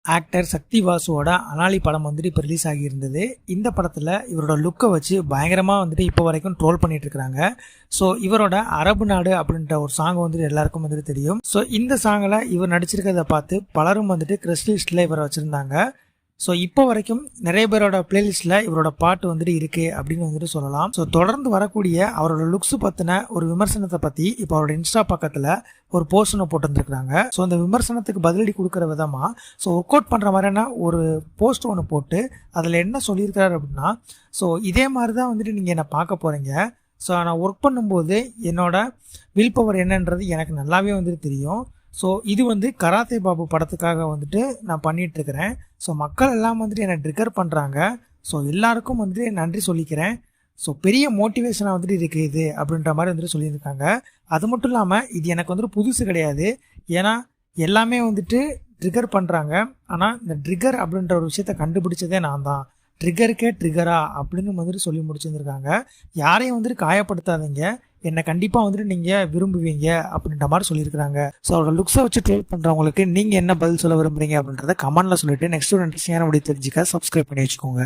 Actor சக்தி வாசுவோட அனாலி படம் வந்துட்டு இப்போ ரிலீஸ் ஆகியிருந்தது. இந்த படத்தில் இவரோட லுக்கை வச்சு பயங்கரமாக வந்துட்டு இப்போ வரைக்கும் ட்ரோல் பண்ணிட்டு இருக்காங்க. ஸோ இவரோட அரபு நாடு அப்படின்ற ஒரு சாங் வந்துட்டு எல்லாருக்கும் வந்துட்டு தெரியும். ஸோ இந்த சாங்கில் இவர் நடிச்சிருக்கிறத பார்த்து பலரும் வந்துட்டு கிரஷ் லிஸ்ட்டில் இவரை வச்சுருந்தாங்க. ஸோ இப்போ வரைக்கும் நிறைய பேரோட பிளேலிஸ்ட்டில் இவரோட பாட்டு வந்துட்டு இருக்குது அப்படின்னு வந்துட்டு சொல்லலாம். ஸோ தொடர்ந்து வரக்கூடிய அவரோட லுக்ஸ் பற்றின ஒரு விமர்சனத்தை பற்றி இப்போ அவரோட இன்ஸ்டா பக்கத்தில் ஒரு போஸ்ட் ஒன்று போட்டுருந்துருக்காங்க. ஸோ அந்த விமர்சனத்துக்கு பதிலடி கொடுக்குற விதமாக ஒர்க் அவுட் பண்ணுற மாதிரியான ஒரு போஸ்ட் ஒன்று போட்டு அதில் என்ன சொல்லியிருக்கிறாரு அப்படின்னா, ஸோ இதே மாதிரி தான் வந்துட்டு நீங்கள் என்னை பார்க்க போகிறீங்க. ஸோ நான் ஒர்க் பண்ணும்போது என்னோட வில் பவர் என்னன்றது எனக்கு நல்லாவே வந்துட்டு தெரியும். ஸோ இது வந்து கராத்தே பாபு படத்துக்காக வந்துட்டு நான் பண்ணிகிட்ருக்கிறேன். ஸோ மக்கள் எல்லாம் வந்துட்டு என்னை ட்ரிகர் பண்ணுறாங்க. ஸோ எல்லாருக்கும் வந்துட்டு நன்றி சொல்லிக்கிறேன். ஸோ பெரிய மோட்டிவேஷனாக வந்துட்டு இருக்குது இது அப்படின்ற மாதிரி வந்துட்டு சொல்லியிருக்காங்க. அது மட்டும் இல்லாமல் இது எனக்கு வந்துட்டு புதுசு கிடையாது. ஏன்னா எல்லாமே வந்துட்டு ட்ரிகர் பண்ணுறாங்க. ஆனால் இந்த ட்ரிகர் அப்படின்ற ஒரு விஷயத்தை கண்டுபிடிச்சதே நான் தான். ட்ரிகருக்கே ட்ரிகரா அப்படின்னு வந்துட்டு சொல்லி முடிச்சிருந்துருக்காங்க. யாரையும் வந்துட்டு காயப்படுத்தாதீங்க, என்னை கண்டிப்பாக வந்துட்டு நீங்கள் விரும்புவீங்க அப்படின்ற மாதிரி சொல்லியிருக்கிறாங்க. ஸோ அவரோட லுக்ஸை வச்சு ட்ரோல் பண்ணுறவங்களுக்கு நீங்கள் என்ன பதில் சொல்ல விரும்புகிறீங்க அப்படின்றத கமெண்ட்டில் சொல்லிவிட்டு நெக்ஸ்ட் ஒரு இன்ட்ரெஸ்டிங்கான வீடியோ தெரிஞ்சுக்க சப்ஸ்கிரைப் பண்ணி வச்சுக்கோங்க.